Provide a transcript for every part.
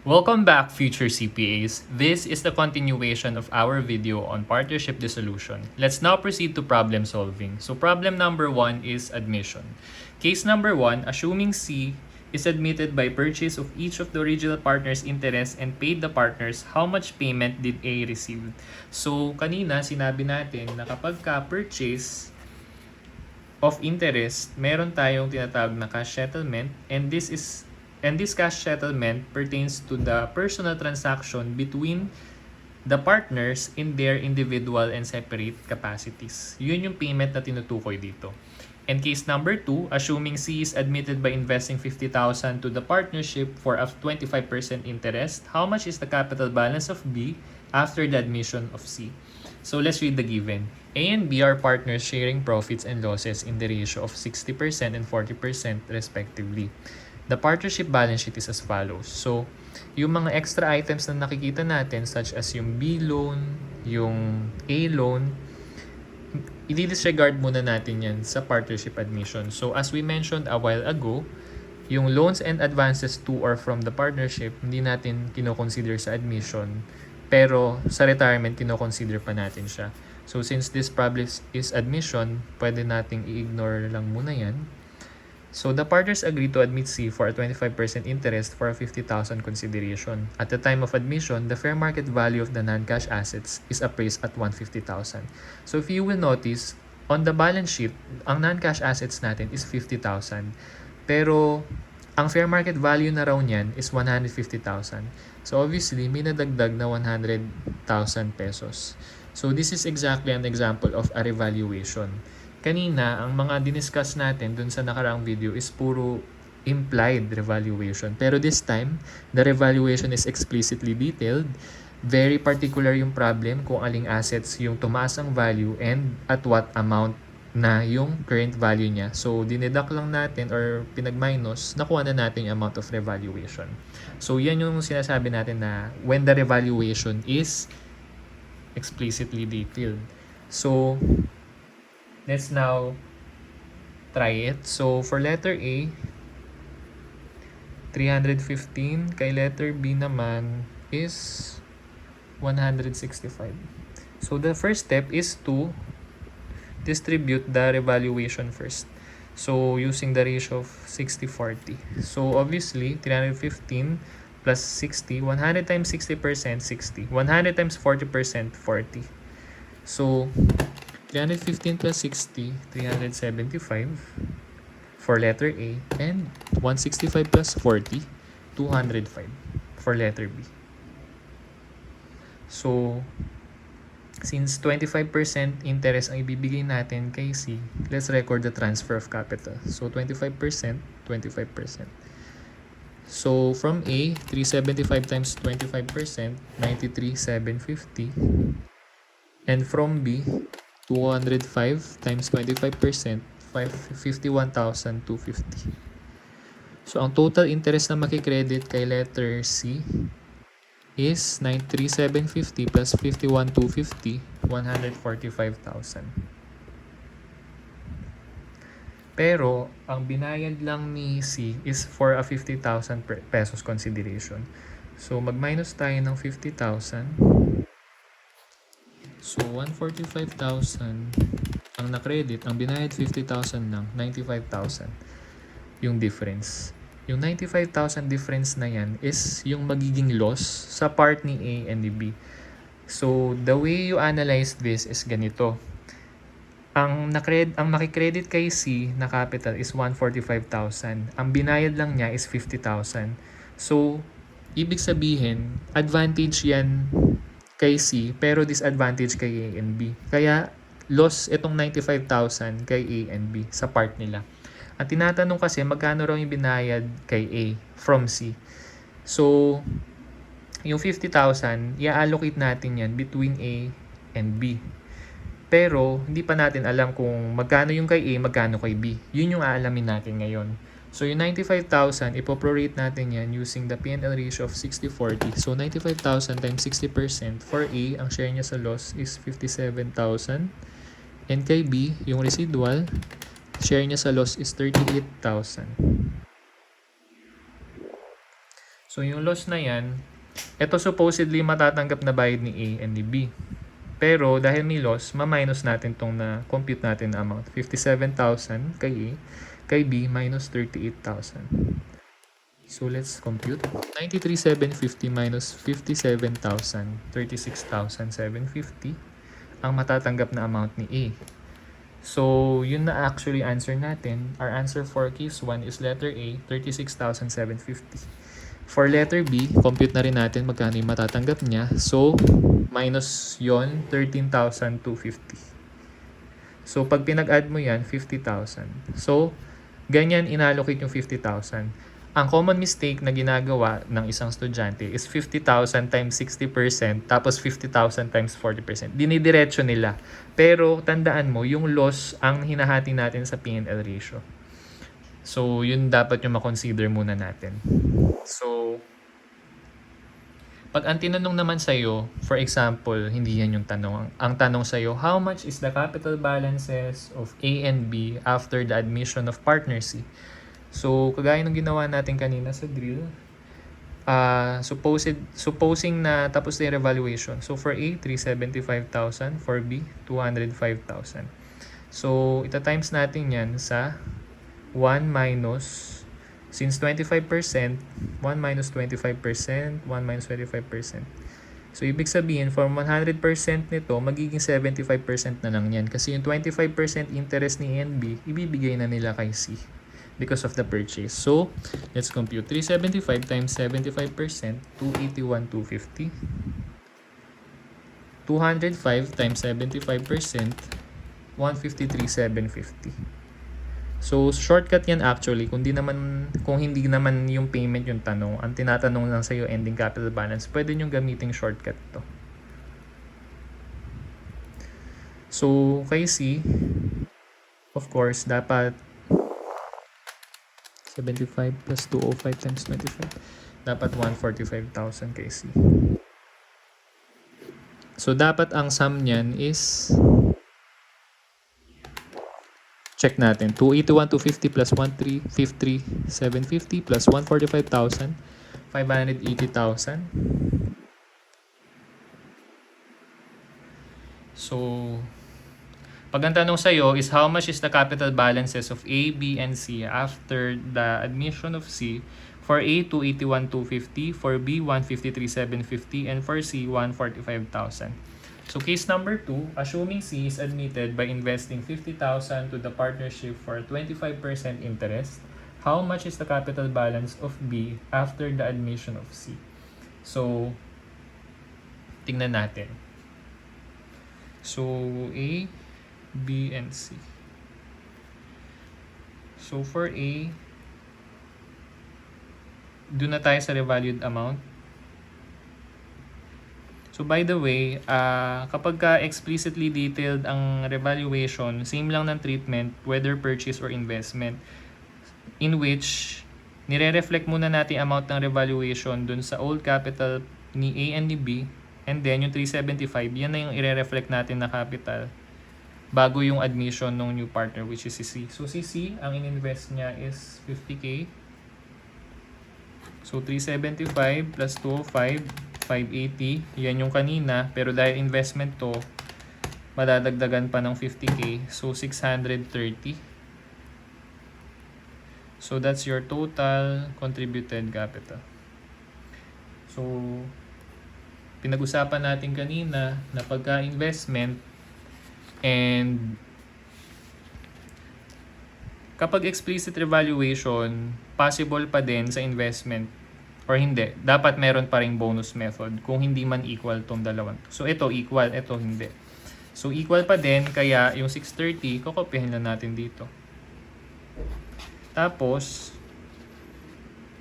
Welcome back, future CPAs. This is the continuation of our video on partnership dissolution. Let's now proceed to problem solving. So problem number 1 is admission. Case number 1, assuming C is admitted by purchase of each of the original partners' interest and paid the partners, how much payment did A receive? So kanina sinabi natin na kapag ka-purchase of interest, meron tayong tinatawag na cash settlement, and this cash settlement pertains to the personal transaction between the partners in their individual and separate capacities. Yun yung payment na tinutukoy dito. And case number 2, assuming C is admitted by investing 50,000 to the partnership for a 25% interest, how much is the capital balance of B after the admission of C? So let's read the given. A and B are partners sharing profits and losses in the ratio of 60% and 40% respectively. The partnership balance sheet is as follows. So, yung mga extra items na nakikita natin such as yung B loan, yung A loan, i-disregard muna natin yan sa partnership admission. So, as we mentioned a while ago, yung loans and advances to or from the partnership, hindi natin kino-consider sa admission, pero sa retirement, kino-consider pa natin siya. So, since this problem is admission, pwede nating i-ignore lang muna yan. So, the partners agreed to admit C for a 25% interest for a 50,000 consideration. At the time of admission, the fair market value of the non-cash assets is appraised at 150,000. So, if you will notice, on the balance sheet, ang non-cash assets natin is 50,000. Pero, ang fair market value na raw niyan is 150,000. So, obviously, may nadagdag na 100,000 pesos. So, this is exactly an example of a revaluation. Kanina, ang mga diniscuss natin dun sa nakaraang video is puro implied revaluation. Pero this time, the revaluation is explicitly detailed. Very particular yung problem kung aling assets yung tumaas ang value and at what amount na yung current value niya. So, dineduct lang natin or pinag-minus, nakuha na natin yung amount of revaluation. So, yan yung sinasabi natin na when the revaluation is explicitly detailed. So, let's now try it. So, for letter A, 315. Kay letter B naman is 165. So, the first step is to distribute the revaluation first. So, using the ratio of 60-40. So, obviously, 315 plus 60. 100 times 60%, 60. 100 times 40%, 40. So, 315 plus 60, 375 for letter A, and 165 plus 40, 205 for letter B. So, since 25% interest ang ibibigay natin kay C, let's record the transfer of capital. So, 25%, 25%. So, from A, 375 times 25%, 93,750. And from B, 205 times 25%, 51,250. So, ang total interest na makikredit kay letter C is 93,750 plus 51,250, 145,000. Pero, ang binayad lang ni C is for a 50,000 pesos consideration. So, mag-minus tayo ng 50,000. So, 145,000 ang na-credit, ang binayad 50,000 lang, 95,000 yung difference. Yung 95,000 difference na yan is yung magiging loss sa part ni A and ni B. So, the way you analyze this is ganito. Ang makikredit kay C na capital is 145,000. Ang binayad lang niya is 50,000. So, ibig sabihin, advantage yan kay C, pero disadvantage kay A and B. Kaya, loss itong 95,000 kay A and B sa part nila. Ang tinatanong kasi, magkano raw yung binayad kay A from C? So, yung 50,000, i-allocate natin yan between A and B. Pero, hindi pa natin alam kung magkano yung kay A, magkano kay B. Yun yung aalamin natin ngayon. So, yung 95,000, ipoprorate natin yan using the P&L ratio of 60-40. So, 95,000 times 60% for A, ang share niya sa loss is 57,000. And kay B, yung residual, share niya sa loss is 38,000. So yung loss na yan, ito supposedly matatanggap na bayad ni A and ni B. Pero dahil may loss, ma-minus natin tong na-compute natin na amount. 57,000 kay A, kay B minus 38,000. So let's compute. 93,750 minus 57,000, 36,750 ang matatanggap na amount ni A. So yun na actually answer natin. Our answer for case 1 is letter A, 36,750. For letter B, compute na rin natin magkano yung matatanggap niya. So, minus yon 13,250. So, pag pinag-add mo yan, 50,000. So, ganyan inallocate yung 50,000. Ang common mistake na ginagawa ng isang estudyante is 50,000 times 60% tapos 50,000 times 40%. Dinidiretso nila. Pero, tandaan mo, yung loss ang hinahati natin sa P&L ratio. So, yun dapat yung makonsider muna natin. So, pag ang tinanong naman sa'yo, for example, hindi yan yung tanong. Ang tanong sa'yo, how much is the capital balances of A and B after the admission of partner C? So, kagaya ng ginawa natin kanina sa drill, supposing na tapos na yung evaluation. So, for A, 375,000. For B, 205,000. So, ita-times natin yan sa 1 minus, since 25%, 1 minus 25%, 1 minus 25%. So, ibig sabihin, from 100% nito, magiging 75% na lang yan. Kasi yung 25% interest ni A and B, ibibigay na nila kay C because of the purchase. So, let's compute. 375 times 75%, 281,250. 205 times 75%, 153,750. So, shortcut yan actually. Kung hindi naman yung payment yung tanong, ang tinatanong lang sa'yo ending capital balance, pwede nyo gamiting shortcut to. So, kay C, of course, dapat 75 plus 205 times 25. Dapat 145,000 kay C. So, dapat ang sum niyan is, check natin. 281,250 plus 153,750 plus 145,000, 580,000. So, pag ang tanong sa'yo is how much is the capital balances of A, B, and C after the admission of C? For A, 281,250. For B, 153,750. And for C, 145,000. So, case number 2, assuming C is admitted by investing 50,000 to the partnership for 25% interest, how much is the capital balance of B after the admission of C? So, tingnan natin. So, A, B, and C. So, for A, doon na tayo sa revalued amount. So, by the way, kapag ka explicitly detailed ang revaluation, same lang ng treatment, whether purchase or investment, in which nire-reflect muna natin amount ng revaluation dun sa old capital ni A and ni B, and then yung 375, yan na yung ire-reflect natin na capital bago yung admission ng new partner, which is si C. So, si C, ang in-invest niya is 50K. So, 375 plus 205, 580. Yan yung kanina. Pero dahil investment to, madadagdagan pa ng 50K. So, 630. So, that's your total contributed capital. So, pinag-usapan natin kanina na pagka-investment and kapag explicit revaluation, possible pa din sa investment or hindi. Dapat meron pa ring bonus method kung hindi man equal tong dalawang. So, ito equal, ito hindi. So, equal pa din, kaya yung 630, kokopyahin lang natin dito. Tapos,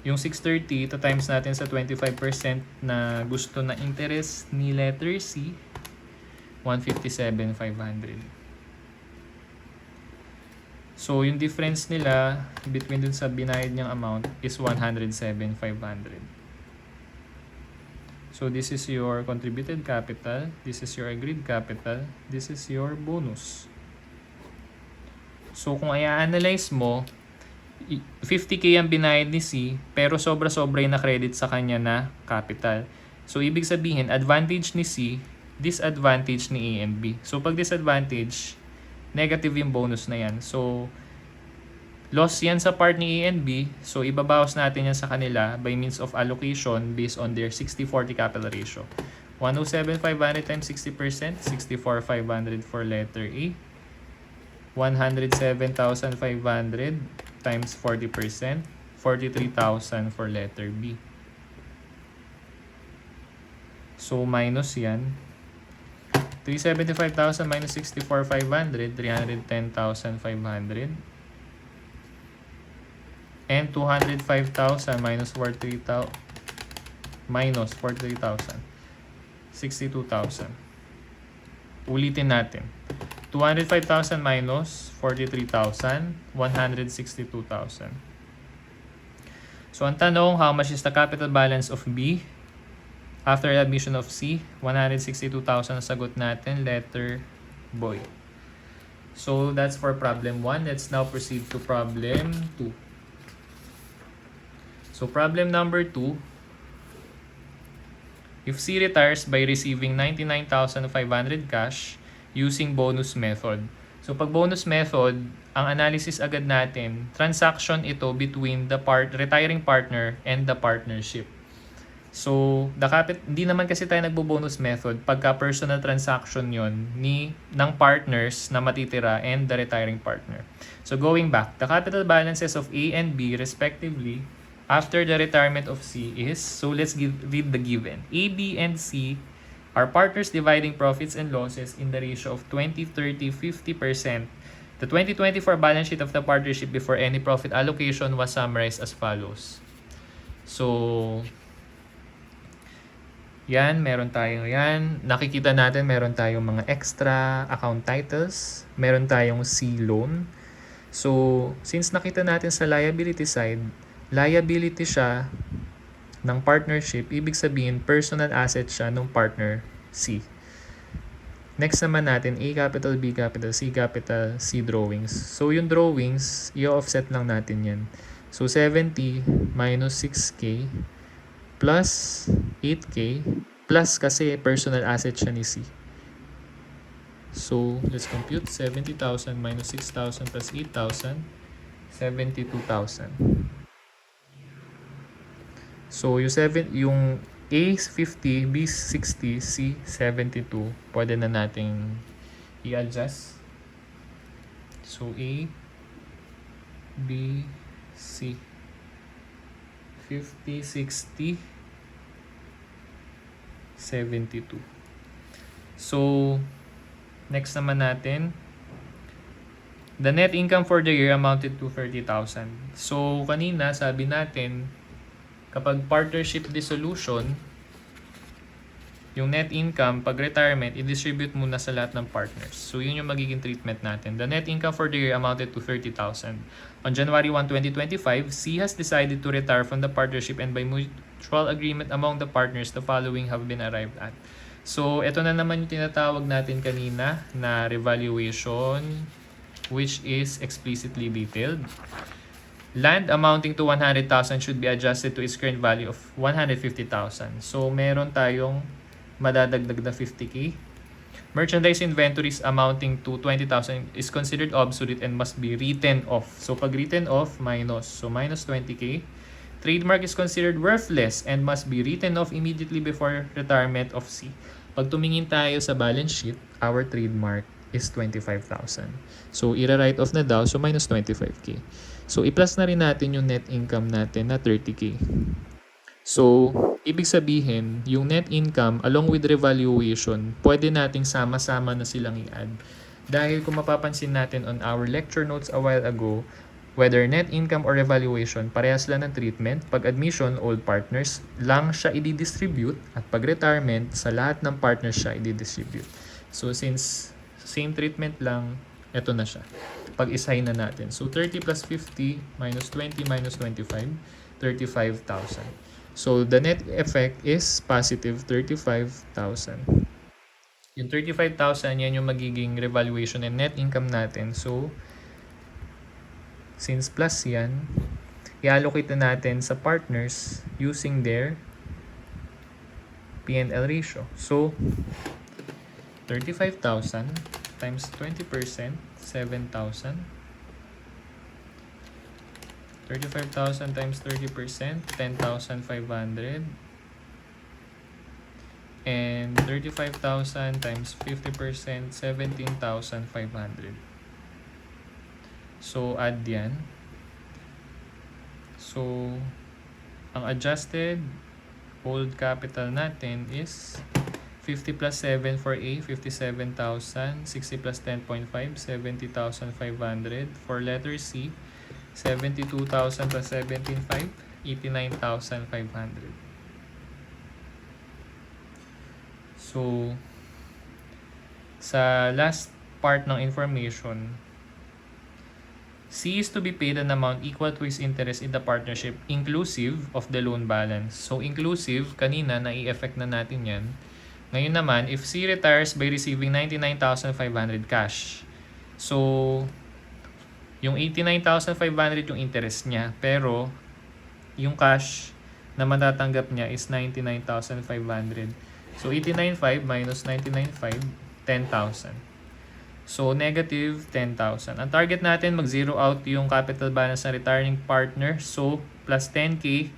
yung 630, ito times natin sa 25% na gusto na interest ni letter C, 157,500. So, yung difference nila between dun sa binayad niyang amount is 107,500. So, this is your contributed capital. This is your agreed capital. This is your bonus. So, kung i-analyze mo, 50K ang binayad ni C, pero sobra-sobra yung na-credit sa kanya na capital. So, ibig sabihin, advantage ni C, disadvantage ni A and B. So, pag disadvantage, negative yung bonus na yan. So, loss yan sa part ni A and B. So, ibabawas natin yan sa kanila by means of allocation based on their 60-40 capital ratio. 107,500 times 60%, 64,500 for letter A. 107,500 times 40%, 43,000 for letter B. So, minus yan. 375,000 minus 64,500, 310,500. And 205,000 minus 43,000, minus 43,000, 62,000. Ulitin natin. 205,000 minus 43,000, 162,000. So, ang tanong, how much is the capital balance of B after admission of C? 162,000 ang sagot natin, letter boy. So, that's for problem 1. Let's now proceed to problem 2. So, problem number 2. If C retires by receiving 99,500 cash using bonus method. So, pag bonus method, ang analysis agad natin, transaction ito between the retiring partner and the partnership. So, hindi naman kasi tayo nagbo-bonus method pagka personal transaction yon ng partners na matitira and the retiring partner. So, going back, the capital balances of A and B respectively after the retirement of C is, so let's read the given. A, B, and C are partners dividing profits and losses in the ratio of 20, 30, 50%. The 2024 balance sheet of the partnership before any profit allocation was summarized as follows. So, yan, meron tayo yan. Nakikita natin meron tayong mga extra account titles. Meron tayong C loan. So, since nakita natin sa liability side, liability siya ng partnership, ibig sabihin personal asset siya ng partner C. Next naman natin, A capital, B capital, C capital, C drawings. So, yung drawings, i-offset lang natin yan. So, 70 minus 6K plus 8K plus kasi personal asset siya ni C. So, let's compute. 70,000 minus 6,000 plus 8,000, 72,000. So, yung A 50, B 60, C 72, pwede na nating i-adjust. So, A, B, C. 50, 60, 72. So, next naman natin, the net income for the year amounted to 30,000. So, kanina sabi natin, kapag partnership dissolution, yung net income, pag retirement, i-distribute muna sa lahat ng partners. So, yun yung magiging treatment natin. The net income for the year amounted to 30,000. On January 1, 2025, C has decided to retire from the partnership and by mutual agreement among the partners, the following have been arrived at. So, ito na naman yung tinatawag natin kanina na revaluation, which is explicitly detailed. Land amounting to 100,000 should be adjusted to its current value of 150,000. So, meron tayong madadagdag na 50K. Merchandise inventories amounting to 20,000 is considered obsolete and must be written off. So, pag written off, minus. So, minus 20K. Trademark is considered worthless and must be written off immediately before retirement of C. Pag tumingin tayo sa balance sheet, our trademark is 25,000. So, i-write off na daw. So, minus 25K. So, i-plus na rin natin yung net income natin na 30K. So, ibig sabihin, yung net income along with revaluation, pwede nating sama-sama na silang i-add. Dahil kung mapapansin natin on our lecture notes a while ago, whether net income or revaluation, parehas lang ng treatment. Pag admission, all partners lang siya i-distribute at pag retirement, sa lahat ng partners siya i-distribute. So, since same treatment lang, eto na siya. Pag-isahin na natin. So, 30 plus 50 minus 20 minus 25, 35,000. So, the net effect is positive 35,000. Yung 35,000, yan yung magiging revaluation and net income natin. So, Since plus yan, i-allocate na natin sa partners using their P&L ratio. So, 35,000 times 20%, 7,000. 35,000 times 30%, 10,500. And 35,000 times 50%, 17,500. So, add yan. So, ang adjusted hold capital natin is 50 plus 7 for A, 57,000. 60 plus 10.5, 70,500. For letter C, 72,000 plus 17.5, 89,500. So, sa last part ng information, C is to be paid an amount equal to his interest in the partnership inclusive of the loan balance. So, inclusive, kanina na-i-effect na natin yan. Ngayon naman, if C retires by receiving 99,500 cash, so, yung 89,500 yung interest niya, pero yung cash na matatanggap niya is 99,500. So, 89,500 minus 99,500, 10,000. So, negative 10,000. Ang target natin, mag-zero out yung capital balance ng retiring partner. So, plus 10K,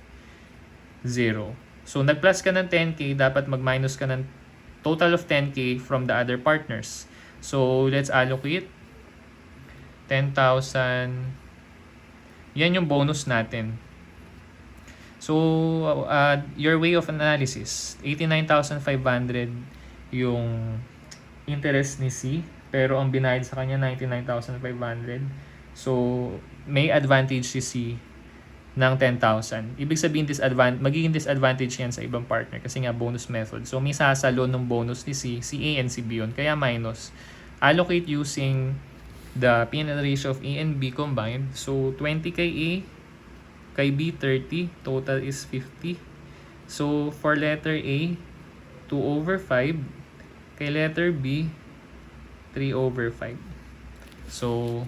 0. So, nag-plus ka ng 10K, dapat mag-minus ka ng total of 10K from the other partners. So, let's allocate 10,000. Yan yung bonus natin. So, your way of analysis, 89,500 yung interest ni C, pero ang binayad sa kanya 99,500. So, may advantage si C ng 10,000. Ibig sabihin magiging disadvantage yan sa ibang partner kasi nga bonus method. So, may sasalo ng bonus ni C, si A and si B yun, kaya minus. Allocate using the P&L ratio of A and B combined. So, 20 kay A, kay B 30, total is 50. So, for letter A, 2 over 5. Kay letter B, 3 over 5. So,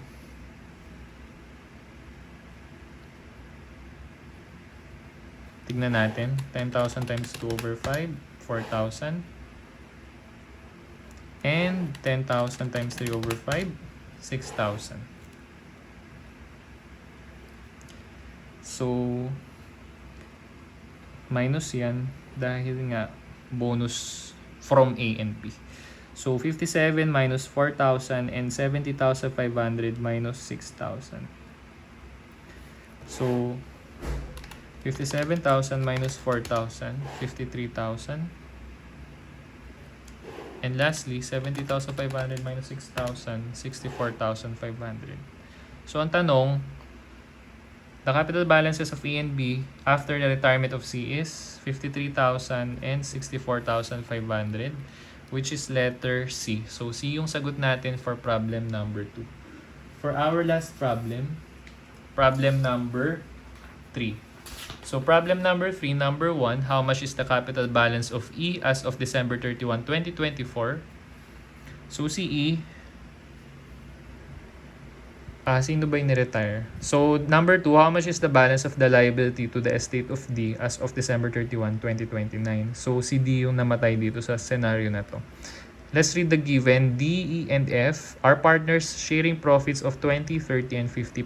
tignan natin. 10,000 times 2 over 5, 4,000. And 10,000 times 3 over 5, 6,000. So, minus yan dahil nga bonus from A and B. So, 57 minus 4,000 and 70,500 minus 6,000. So, 57,000 minus 4,000, 53,000. And lastly, 70,500 minus 6,000, 64,500. So, ang tanong, the capital balances of A and B after the retirement of C is 53,000 and 64,500, which is letter C. So, C yung sagot natin for problem number 2. For our last problem, problem number 3. So, problem number 3, number 1, how much is the capital balance of E as of December 31, 2024? So, si E, sino ba yung ni-retire? So, number 2, how much is the balance of the liability to the estate of D as of December 31, 2029? So, si D yung namatay dito sa scenario na to. Let's read the given. D, E, and F are partners sharing profits of 20, 30, and 50%,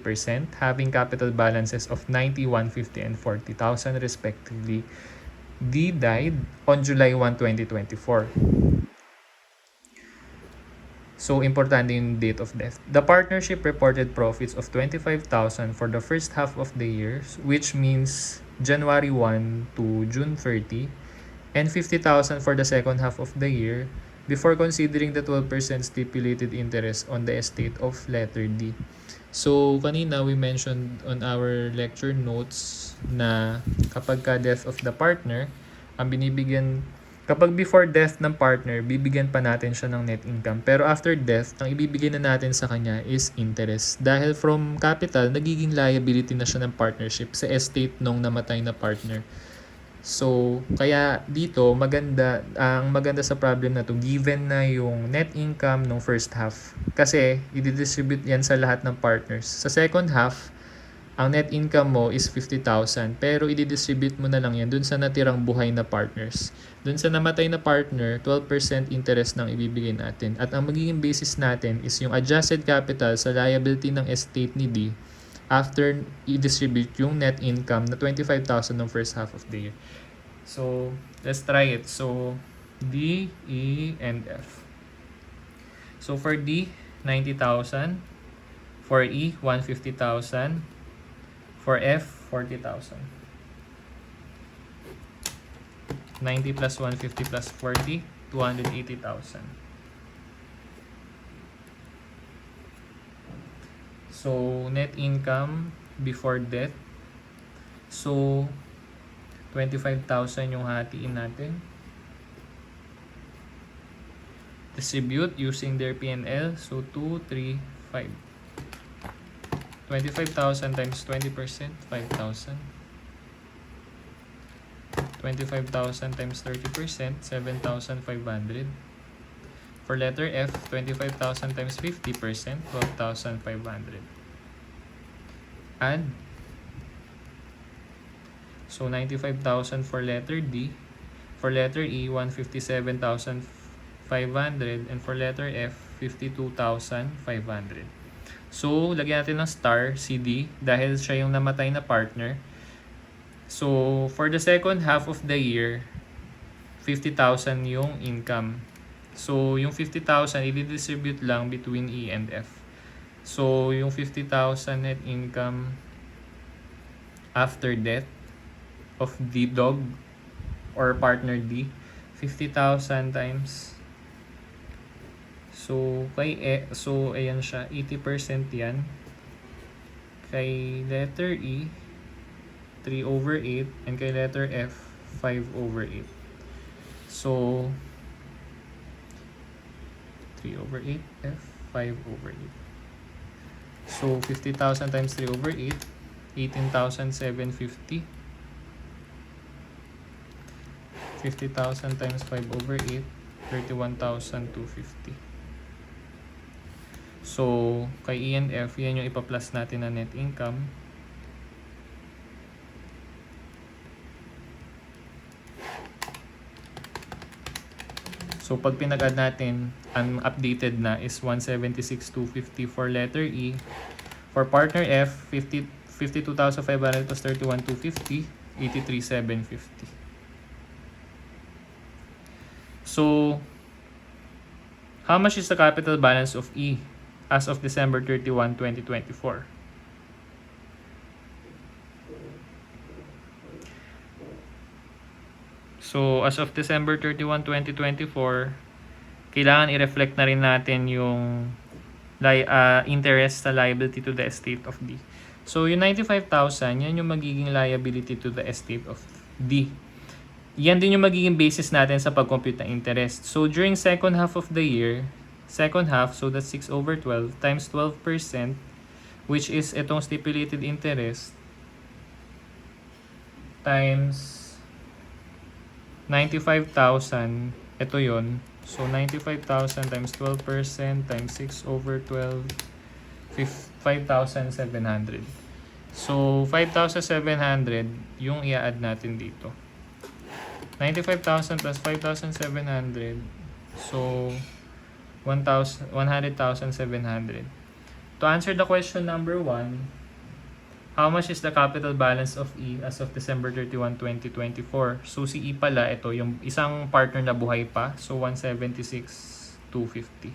having capital balances of 90, 150, and 40,000 respectively. D died on July 1, 2024. So, importante yung date of death. The partnership reported profits of 25,000 for the first half of the year, which means January 1 to June 30, and 50,000 for the second half of the year, before considering the 12% stipulated interest on the estate of letter D. So, kanina we mentioned on our lecture notes na kapag ka death of the partner, ang binibigyan, kapag before death ng partner, bibigyan pa natin siya ng net income. Pero after death, ang ibibigyan na natin sa kanya is interest. Dahil from capital, nagiging liability na siya ng partnership sa estate nung namatay na partner. So, kaya dito, ang maganda sa problem na to, given na yung net income ng first half. Kasi, i-distribute yan sa lahat ng partners. Sa second half, ang net income mo is 50,000 pero i-distribute mo na lang yan dun sa natirang buhay na partners. Dun sa namatay na partner, 12% interest nang ibibigay natin. At ang magiging basis natin is yung adjusted capital sa liability ng estate ni D after i-distribute yung net income na 25,000 ng first half of the year. So, let's try it. So, D, E, and F. So, for D, 90,000. For E, 150,000. For F, 40,000. 90 plus 150 plus 40, 280,000. So, net income before debt. So, 25,000 yung hatiin natin. Distribute using their P&L. So, 2, 3, 5. 25,000 times 20%, 5,000. 25,000 times 30%, 7,500. For letter F, 25,000 times 50%, 12,500. Add. So, 95,000 for letter D. For letter E, 157,500. And for letter F, 52,500. So, lagyan natin ng star, si D, dahil siya yung namatay na partner. So, for the second half of the year, 50,000 yung income. So, yung 50,000, i-distribute lang between E and F. So, yung 50,000 net income after death of D dog or partner D, 50,000 times. So, ayan siya, 80% yan. Kay letter E, 3 over 8. And kay letter F, 5 over 8. So, 3 over 8, F, 5 over 8. So, 50,000 times 3 over 8, 18,750. 50,000 times 5 over 8, 31,250. So, kay E and F, yan yung ipa-plus natin na net income. So, pag pinag-add natin, ang updated na is 176,250 for letter E. For partner F, 52,500 plus 31,250, 83,750. So, how much is the capital balance of E as of December 31, 2024? So, as of December 31, 2024, kailangan i-reflect na rin natin yung interest sa liability to the estate of D. So, yung 95,000, yan yung magiging liability to the estate of D. Yan din yung magiging basis natin sa pag-compute ng interest. So, during second half of the year, so that's 6 over 12 times 12%, which is itong stipulated interest, times 95,000, ito yon. So, 95,000 times 12% times 6 over 12, 5,700. So, 5,700 yung i-add natin dito. 95,000 plus 5,700. So, 100,700. To answer the question number 1, how much is the capital balance of E as of December 31, 2024? So, si E pala, ito, yung isang partner na buhay pa. So, 176,250.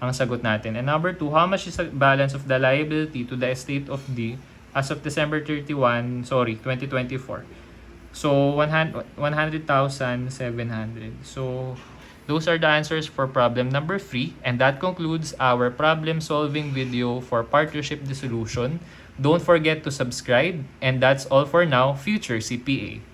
Ang sagot natin. And number 2, how much is the balance of the liability to the estate of D as of December 2024? So, 100,700. So, those are the answers for problem number 3. And that concludes our problem-solving video for partnership dissolution. Don't forget to subscribe. And that's all for now, Future CPA.